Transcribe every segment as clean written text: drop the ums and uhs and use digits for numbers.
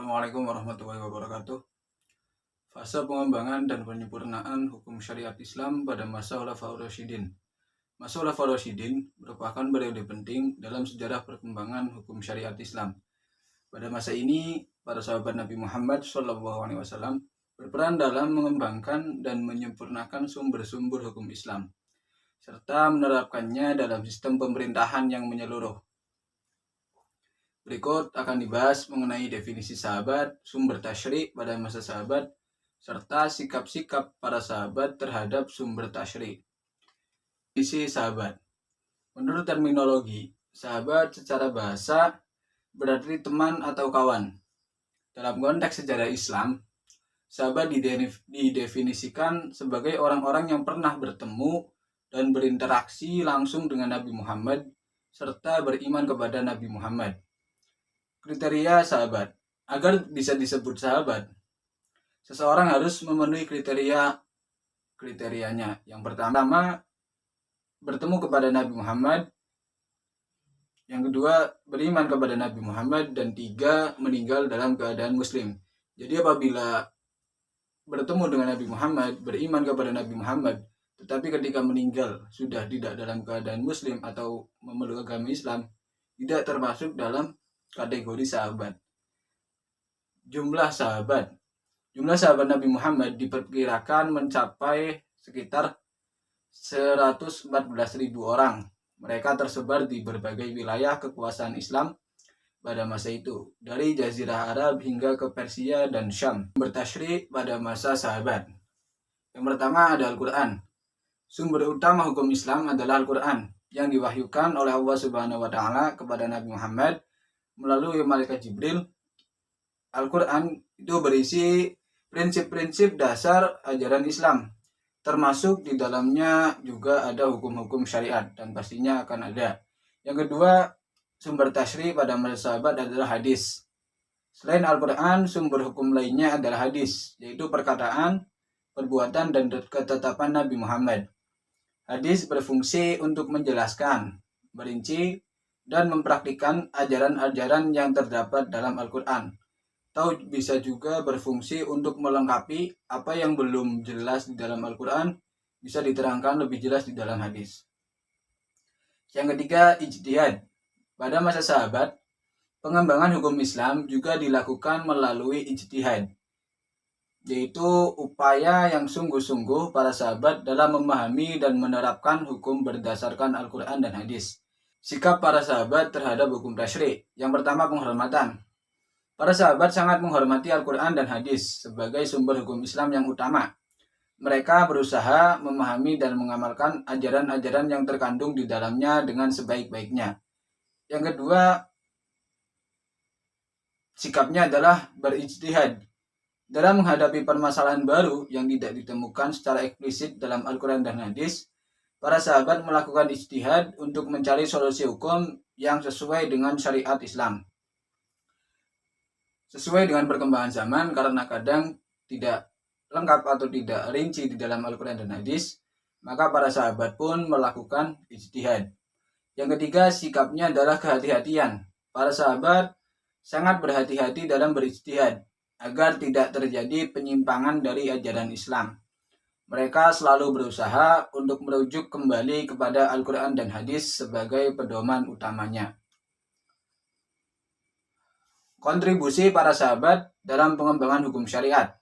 Assalamualaikum warahmatullahi wabarakatuh. Fase pengembangan dan penyempurnaan hukum syariat Islam pada masa Khulafaur Rasyidin. Masa Khulafaur Rasyidin merupakan periode penting dalam sejarah perkembangan hukum syariat Islam. Pada masa ini, para sahabat Nabi Muhammad SAW berperan dalam mengembangkan dan menyempurnakan sumber-sumber hukum Islam, serta menerapkannya dalam sistem pemerintahan yang menyeluruh. Berikut akan dibahas mengenai definisi sahabat, sumber tasyri' pada masa sahabat, serta sikap-sikap para sahabat terhadap sumber tasyri'. Definisi sahabat. Menurut terminologi, sahabat secara bahasa berarti teman atau kawan. Dalam konteks sejarah Islam, sahabat didefinisikan sebagai orang-orang yang pernah bertemu dan berinteraksi langsung dengan Nabi Muhammad, serta beriman kepada Nabi Muhammad. Kriteria sahabat. Agar bisa disebut sahabat, seseorang harus memenuhi kriterianya. Yang pertama, bertemu kepada Nabi Muhammad. Yang kedua, beriman kepada Nabi Muhammad. Dan tiga, meninggal dalam keadaan muslim. Jadi apabila bertemu dengan Nabi Muhammad, beriman kepada Nabi Muhammad, tetapi ketika meninggal sudah tidak dalam keadaan muslim atau memeluk agama Islam, tidak termasuk dalam kategori sahabat. Jumlah sahabat Nabi Muhammad diperkirakan mencapai sekitar 114.000 orang. Mereka tersebar di berbagai wilayah kekuasaan Islam pada masa itu, dari Jazirah Arab hingga ke Persia dan Syam. Bertasyri' pada masa sahabat. Yang pertama ada Al-Quran. Sumber utama hukum Islam adalah Al-Quran yang diwahyukan oleh Allah Subhanahu wa Ta'ala kepada Nabi Muhammad melalui malaikat Jibril. Al-Quran itu berisi prinsip-prinsip dasar ajaran Islam, termasuk di dalamnya juga ada hukum-hukum syariat, dan pastinya akan ada. Yang kedua, sumber tasyri' pada masa sahabat adalah hadis. Selain Al-Quran, sumber hukum lainnya adalah hadis, yaitu perkataan, perbuatan, dan ketetapan Nabi Muhammad. Hadis berfungsi untuk menjelaskan, merinci, dan mempraktikkan ajaran-ajaran yang terdapat dalam Al-Quran. Atau bisa juga berfungsi untuk melengkapi apa yang belum jelas di dalam Al-Quran, bisa diterangkan lebih jelas di dalam hadis. Yang ketiga, ijtihad. Pada masa sahabat, pengembangan hukum Islam juga dilakukan melalui ijtihad, yaitu upaya yang sungguh-sungguh para sahabat dalam memahami dan menerapkan hukum berdasarkan Al-Quran dan hadis. Sikap para sahabat terhadap hukum tasyri'. Yang pertama, penghormatan. Para sahabat sangat menghormati Al-Quran dan hadis sebagai sumber hukum Islam yang utama. Mereka berusaha memahami dan mengamalkan ajaran-ajaran yang terkandung di dalamnya dengan sebaik-baiknya. Yang kedua, sikapnya adalah berijtihad. Dalam menghadapi permasalahan baru yang tidak ditemukan secara eksplisit dalam Al-Quran dan hadis, para sahabat melakukan ijtihad untuk mencari solusi hukum yang sesuai dengan syariat Islam. Sesuai dengan perkembangan zaman, karena kadang tidak lengkap atau tidak rinci di dalam Al-Quran dan hadis, maka para sahabat pun melakukan ijtihad. Yang ketiga, sikapnya adalah kehati-hatian. Para sahabat sangat berhati-hati dalam berijtihad agar tidak terjadi penyimpangan dari ajaran Islam. Mereka selalu berusaha untuk merujuk kembali kepada Al-Quran dan hadis sebagai pedoman utamanya. Kontribusi para sahabat dalam pengembangan hukum syariat.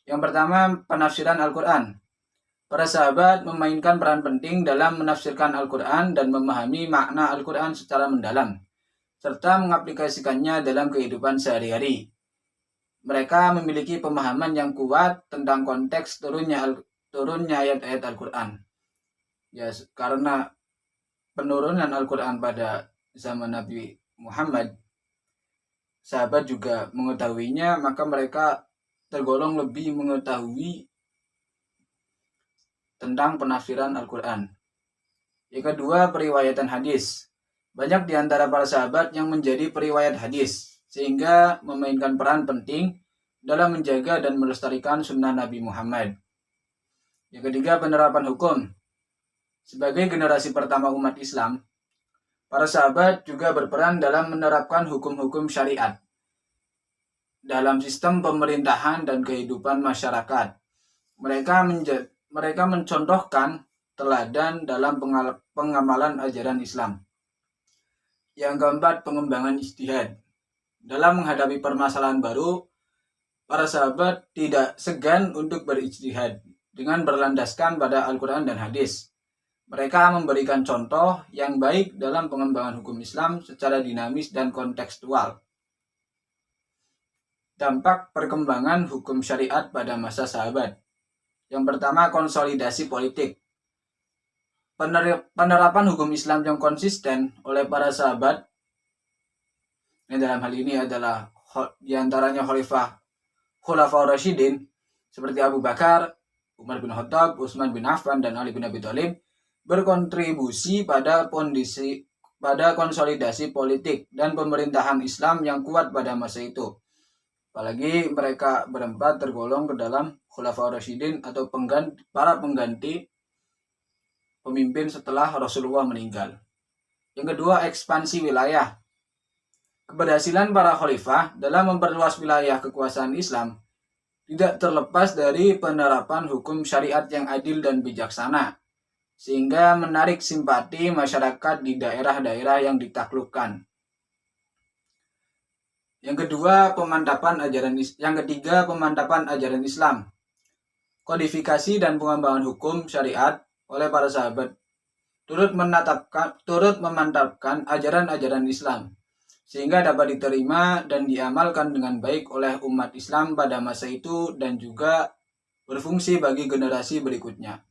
Yang pertama, penafsiran Al-Quran. Para sahabat memainkan peran penting dalam menafsirkan Al-Quran dan memahami makna Al-Quran secara mendalam, serta mengaplikasikannya dalam kehidupan sehari-hari. Mereka memiliki pemahaman yang kuat tentang konteks turunnya ayat-ayat Al-Quran. Ya, karena penurunan Al-Quran pada zaman Nabi Muhammad, sahabat juga mengetahuinya, maka mereka tergolong lebih mengetahui tentang penafsiran Al-Quran. Yang kedua, periwayatan hadis. Banyak di antara para sahabat yang menjadi periwayat hadis, sehingga memainkan peran penting dalam menjaga dan melestarikan sunnah Nabi Muhammad. Yang ketiga, penerapan hukum. Sebagai generasi pertama umat Islam, para sahabat juga berperan dalam menerapkan hukum-hukum syariat. dalam sistem pemerintahan dan kehidupan masyarakat. Mereka mencontohkan teladan dalam pengamalan ajaran Islam. Yang keempat, pengembangan ijtihad. Dalam menghadapi permasalahan baru, para sahabat tidak segan untuk berijtihad dengan berlandaskan pada Al-Quran dan hadis. Mereka memberikan contoh yang baik dalam pengembangan hukum Islam secara dinamis dan kontekstual. Dampak perkembangan hukum syariat pada masa sahabat. Yang pertama, konsolidasi politik. Penerapan hukum Islam yang konsisten oleh para sahabat, yang dalam hal ini adalah diantaranya Khulafaur Rasyidin seperti Abu Bakar, Umar bin Khattab, Utsman bin Affan, dan Ali bin Abi Thalib, berkontribusi pada konsolidasi politik dan pemerintahan Islam yang kuat pada masa itu. Apalagi mereka berempat tergolong ke dalam Khulafaur Rasyidin atau para pengganti pemimpin setelah Rasulullah meninggal. Yang kedua, ekspansi wilayah. Keberhasilan para khalifah dalam memperluas wilayah kekuasaan Islam tidak terlepas dari penerapan hukum syariat yang adil dan bijaksana, sehingga menarik simpati masyarakat di daerah-daerah yang ditaklukkan. Yang ketiga, pemantapan ajaran Islam. Kodifikasi dan pengembangan hukum syariat oleh para sahabat turut memantapkan ajaran-ajaran Islam, sehingga dapat diterima dan diamalkan dengan baik oleh umat Islam pada masa itu dan juga berfungsi bagi generasi berikutnya.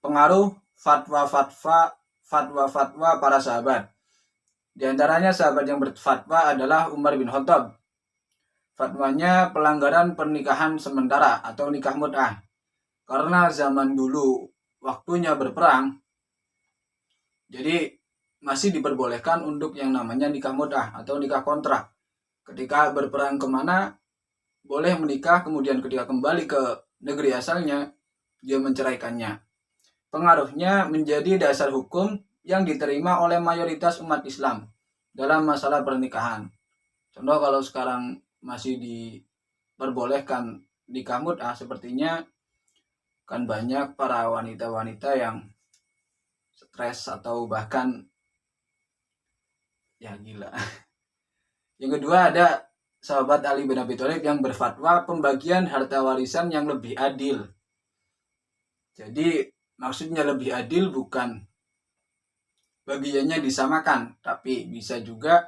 Pengaruh fatwa-fatwa para sahabat. Di antaranya sahabat yang berfatwa adalah Umar bin Khattab. Fatwanya pelanggaran pernikahan sementara atau nikah mut'ah. Karena zaman dulu waktunya berperang, jadi masih diperbolehkan untuk yang namanya nikah mut'ah atau nikah kontrak. Ketika berperang kemana, boleh menikah, kemudian ketika kembali ke negeri asalnya, dia menceraikannya. Pengaruhnya menjadi dasar hukum yang diterima oleh mayoritas umat Islam dalam masalah pernikahan. Contoh, kalau sekarang masih diperbolehkan nikah mut'ah, sepertinya kan banyak para wanita-wanita yang stres atau bahkan ya gila. Yang kedua, ada sahabat Ali bin Abi Thalib yang berfatwa pembagian harta warisan yang lebih adil. Jadi maksudnya lebih adil bukan bagiannya disamakan, tapi bisa juga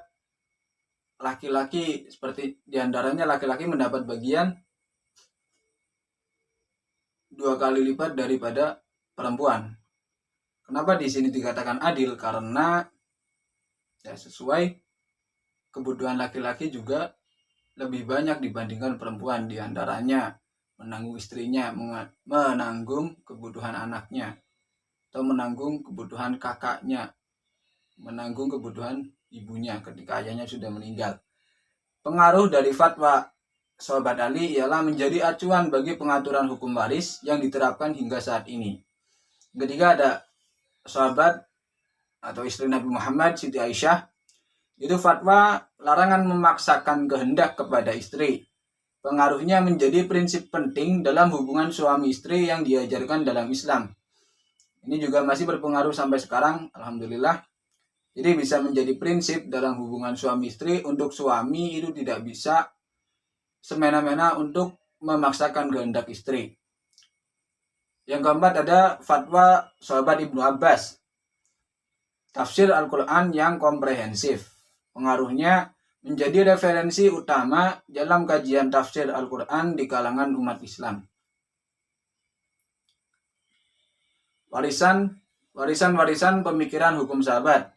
laki-laki, seperti diantaranya laki-laki mendapat bagian 2 kali lipat daripada perempuan. Kenapa di sini dikatakan adil? Karena ya sesuai kebutuhan laki-laki juga lebih banyak dibandingkan perempuan, diantaranya menanggung istrinya, menanggung kebutuhan anaknya, atau menanggung kebutuhan kakaknya, menanggung kebutuhan ibunya ketika ayahnya sudah meninggal. Pengaruh dari fatwa sahabat Ali ialah menjadi acuan bagi pengaturan hukum waris yang diterapkan hingga saat ini. Ketiga, ada sahabat atau istri Nabi Muhammad, Siti Aisyah. Itu fatwa larangan memaksakan kehendak kepada istri. Pengaruhnya menjadi prinsip penting dalam hubungan suami istri yang diajarkan dalam Islam. Ini juga masih berpengaruh sampai sekarang, alhamdulillah. Jadi bisa menjadi prinsip dalam hubungan suami istri, untuk suami itu tidak bisa semena-mena untuk memaksakan kehendak istri. Yang keempat, ada fatwa sahabat Ibnu Abbas, tafsir Al-Quran yang komprehensif. Pengaruhnya menjadi referensi utama dalam kajian tafsir Al-Quran di kalangan umat Islam. Warisan pemikiran hukum sahabat.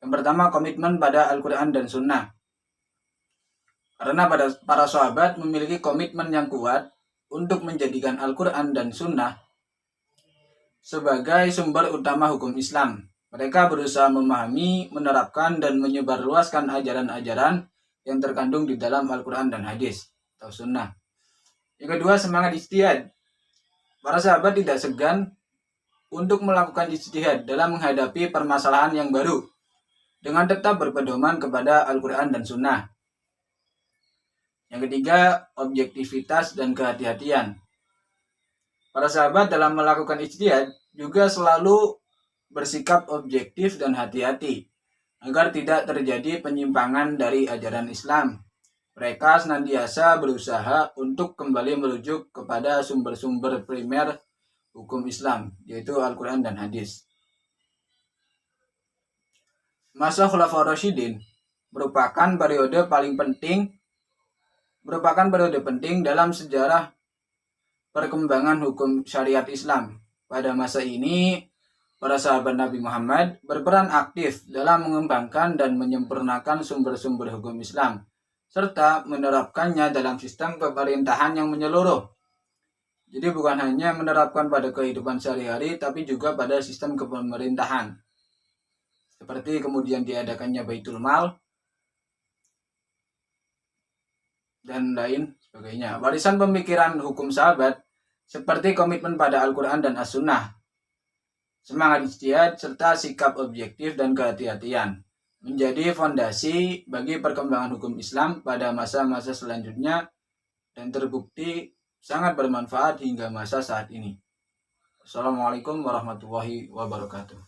Yang pertama, komitmen pada Al-Quran dan Sunnah. Karena para sahabat memiliki komitmen yang kuat untuk menjadikan Al-Quran dan Sunnah sebagai sumber utama hukum Islam. Mereka berusaha memahami, menerapkan, dan menyebarluaskan ajaran-ajaran yang terkandung di dalam Al-Quran dan hadis atau Sunnah. Yang kedua, semangat ijtihad. Para sahabat tidak segan untuk melakukan ijtihad dalam menghadapi permasalahan yang baru dengan tetap berpedoman kepada Al-Quran dan Sunnah. Yang ketiga, objektivitas dan kehati-hatian. Para sahabat dalam melakukan ijtihad juga selalu bersikap objektif dan hati-hati agar tidak terjadi penyimpangan dari ajaran Islam. Mereka senantiasa berusaha untuk kembali merujuk kepada sumber-sumber primer hukum Islam, yaitu Al-Quran dan Hadis. Masa Khulafaur Rasyidin merupakan periode penting dalam sejarah perkembangan hukum syariat Islam. Pada masa ini, para sahabat Nabi Muhammad berperan aktif dalam mengembangkan dan menyempurnakan sumber-sumber hukum Islam, serta menerapkannya dalam sistem pemerintahan yang menyeluruh. Jadi bukan hanya menerapkan pada kehidupan sehari-hari, tapi juga pada sistem kepemerintahan. Seperti kemudian diadakannya Baitul Mal, dan lain sebagainya. Warisan pemikiran hukum sahabat seperti komitmen pada Al-Quran dan As-Sunnah, semangat ijtihad, serta sikap objektif dan kehati-hatian menjadi fondasi bagi perkembangan hukum Islam pada masa-masa selanjutnya dan terbukti sangat bermanfaat hingga masa saat ini. Assalamualaikum warahmatullahi wabarakatuh.